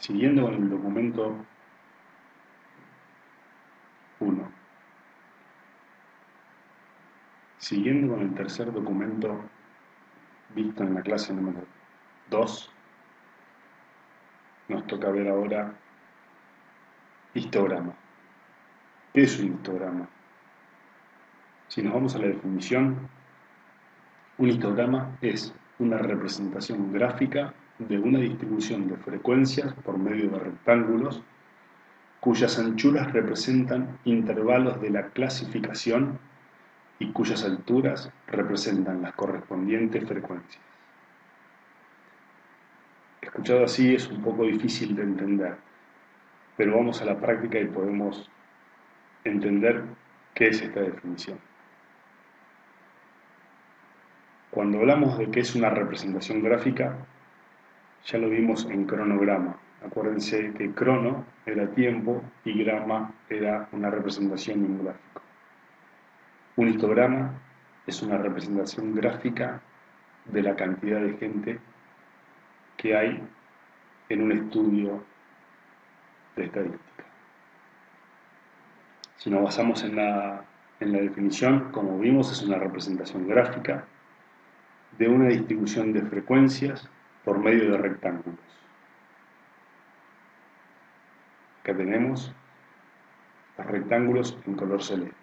Siguiendo con el documento 1, siguiendo con el tercer documento visto en la clase número 2, nos toca ver ahora histograma. ¿Qué es un histograma? Si nos vamos a la definición, un histograma es una representación gráfica de una distribución de frecuencias por medio de rectángulos cuyas anchuras representan intervalos de la clasificación y cuyas alturas representan las correspondientes frecuencias. Escuchado así es un poco difícil de entender, pero vamos a la práctica y podemos entender qué es esta definición. Cuando hablamos de qué es una representación gráfica, ya lo vimos en cronograma. Acuérdense que crono era tiempo y grama era una representación en un gráfico. Un histograma es una representación gráfica de la cantidad de gente que hay en un estudio de estadística. Si nos basamos en la definición, como vimos, es una representación gráfica de una distribución de frecuencias por medio de rectángulos. Acá tenemos los rectángulos en color celeste,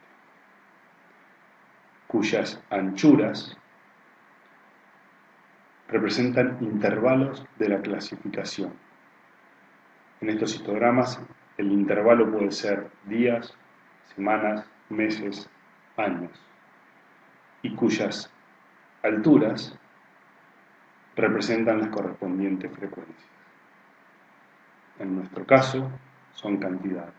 cuyas anchuras representan intervalos de la clasificación. En estos histogramas, el intervalo puede ser días, semanas, meses, años, y cuyas alturas representan las correspondientes frecuencias. En nuestro caso, son cantidades.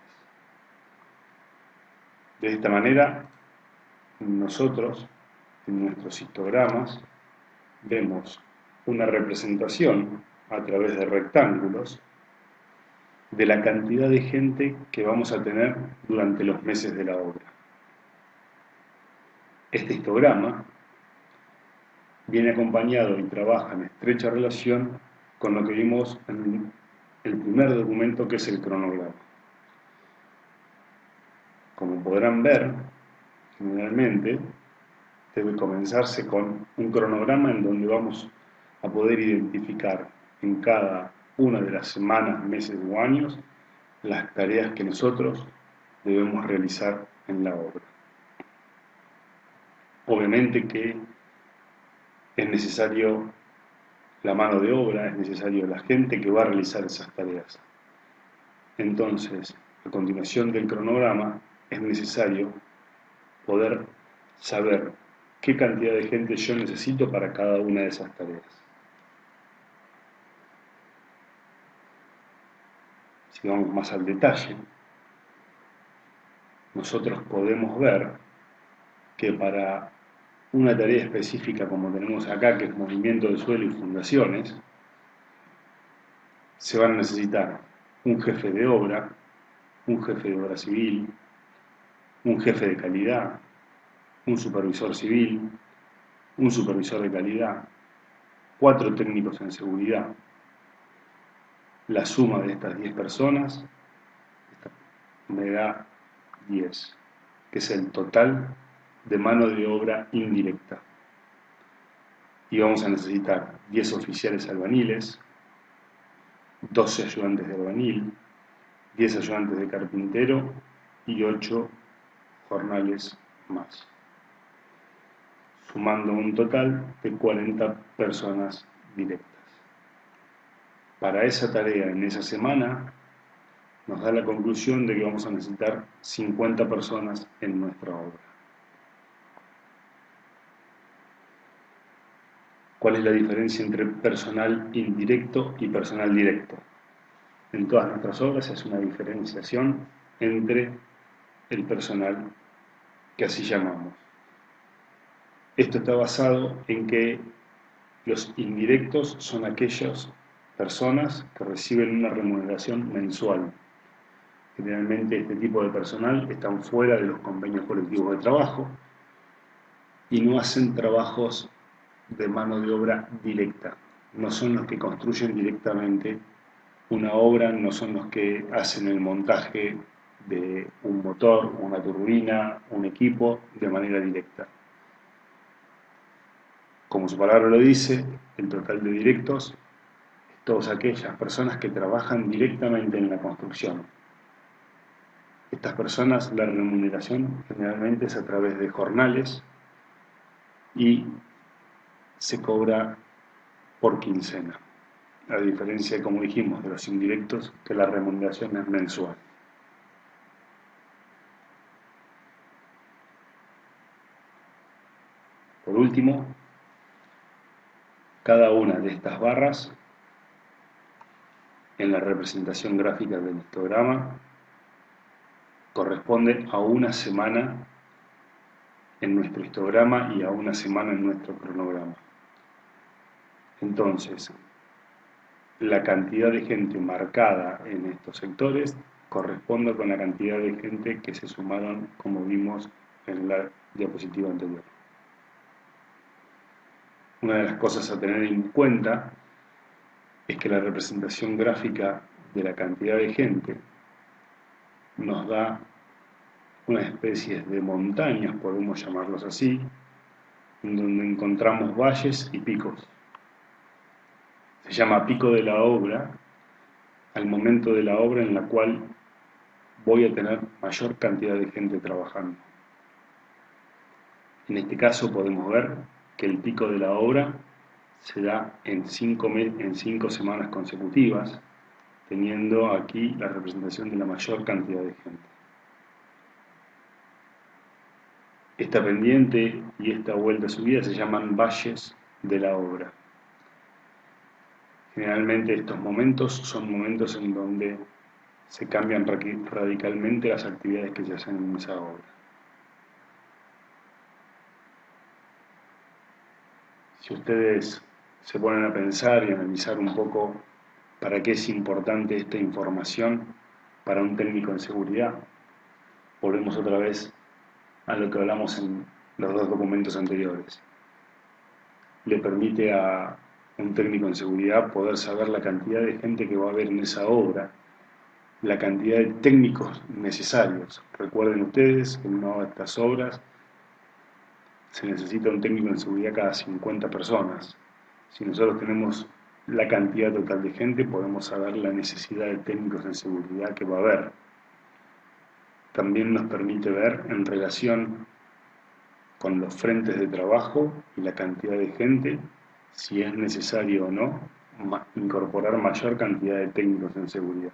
De esta manera, nosotros, en nuestros histogramas, vemos una representación a través de rectángulos de la cantidad de gente que vamos a tener durante los meses de la obra. Este histograma viene acompañado y trabaja en estrecha relación con lo que vimos en el primer documento, que es el cronograma. Como podrán ver, generalmente debe comenzarse con un cronograma en donde vamos a poder identificar en cada una de las semanas, meses o años las tareas que nosotros debemos realizar en la obra. Obviamente que es necesario la mano de obra, es necesario la gente que va a realizar esas tareas. Entonces, a continuación del cronograma, es necesario poder saber qué cantidad de gente yo necesito para cada una de esas tareas. Si vamos más al detalle, nosotros podemos ver que para una tarea específica como tenemos acá, que es movimiento de suelo y fundaciones, se van a necesitar un jefe de obra, un jefe de obra civil, un jefe de calidad, un supervisor civil, un supervisor de calidad, 4 técnicos en seguridad. La suma de estas 10 personas me da 10, que es el total de mano de obra indirecta. Y vamos a necesitar 10 oficiales albaniles, 12 ayudantes de albañil, 10 ayudantes de carpintero y 8 jornales más, sumando un total de 40 personas directas. Para esa tarea en esa semana nos da la conclusión de que vamos a necesitar 50 personas en nuestra obra. ¿Cuál es la diferencia entre personal indirecto y personal directo? En todas nuestras obras se hace una diferenciación entre el personal que así llamamos. Esto está basado en que los indirectos son aquellas personas que reciben una remuneración mensual. Generalmente este tipo de personal están fuera de los convenios colectivos de trabajo y no hacen trabajos de mano de obra directa. No son los que construyen directamente una obra no son los que hacen el montaje de un motor, una turbina, un equipo de manera directa. Como su palabra lo dice, el total de directos es todas aquellas personas que trabajan directamente en la construcción. Estas personas, la remuneración generalmente es a través de jornales y se cobra por quincena, a diferencia, como dijimos, de los indirectos, que la remuneración es mensual. Por último, cada una de estas barras en la representación gráfica del histograma corresponde a una semana en nuestro histograma y a una semana en nuestro cronograma. Entonces, la cantidad de gente marcada en estos sectores corresponde con la cantidad de gente que se sumaron, como vimos en la diapositiva anterior. Una de las cosas a tener en cuenta es que la representación gráfica de la cantidad de gente nos da una especie de montañas, podemos llamarlos así, en donde encontramos valles y picos. Se llama pico de la obra al momento de la obra en la cual voy a tener mayor cantidad de gente trabajando. En este caso podemos ver que el pico de la obra se da en 5 semanas consecutivas, teniendo aquí la representación de la mayor cantidad de gente. Esta pendiente y esta vuelta a subida se llaman valles de la obra. Generalmente estos momentos son momentos en donde se cambian radicalmente las actividades que se hacen en esa obra. Si ustedes se ponen a pensar y analizar un poco para qué es importante esta información para un técnico en seguridad, volvemos otra vez a lo que hablamos en los dos documentos anteriores. Le permite a un técnico en seguridad poder saber la cantidad de gente que va a haber en esa obra, la cantidad de técnicos necesarios. Recuerden ustedes que en una de estas obras se necesita un técnico en seguridad cada 50 personas. Si nosotros tenemos la cantidad total de gente, podemos saber la necesidad de técnicos en seguridad que va a haber. También nos permite ver en relación con los frentes de trabajo y la cantidad de gente, si es necesario o no incorporar mayor cantidad de técnicos en seguridad.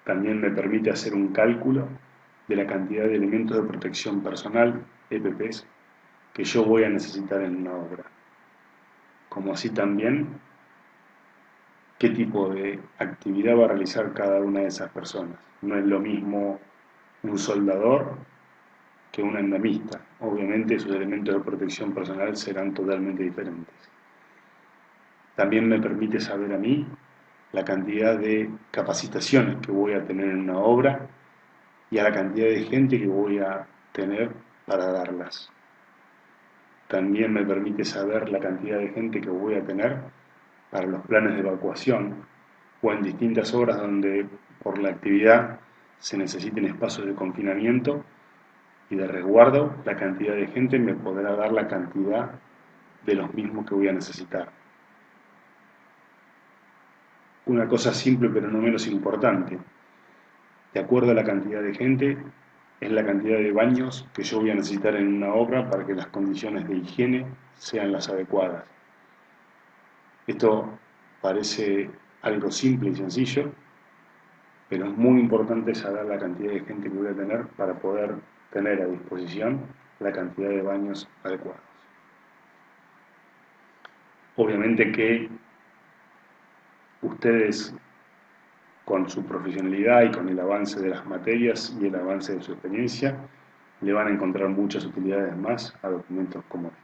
También me permite hacer un cálculo de la cantidad de elementos de protección personal, EPPs, que yo voy a necesitar en una obra. Como así también qué tipo de actividad va a realizar cada una de esas personas. No es lo mismo un soldador que un andamista. Obviamente sus elementos de protección personal serán totalmente diferentes. También me permite saber a mí la cantidad de capacitaciones que voy a tener en una obra y a la cantidad de gente que voy a tener para darlas. También me permite saber la cantidad de gente que voy a tener para los planes de evacuación o en distintas obras donde por la actividad se necesiten espacios de confinamiento y de resguardo, la cantidad de gente me podrá dar la cantidad de los mismos que voy a necesitar. Una cosa simple pero no menos importante, de acuerdo a la cantidad de gente, es la cantidad de baños que yo voy a necesitar en una obra para que las condiciones de higiene sean las adecuadas. Esto parece algo simple y sencillo, pero es muy importante saber la cantidad de gente que voy a tener para poder tener a disposición la cantidad de baños adecuados. Obviamente que ustedes, con su profesionalidad y con el avance de las materias y el avance de su experiencia, le van a encontrar muchas utilidades más a documentos como este.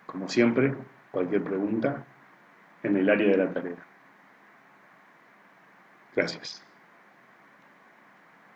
Como siempre, cualquier pregunta en el área de la tarea. Gracias.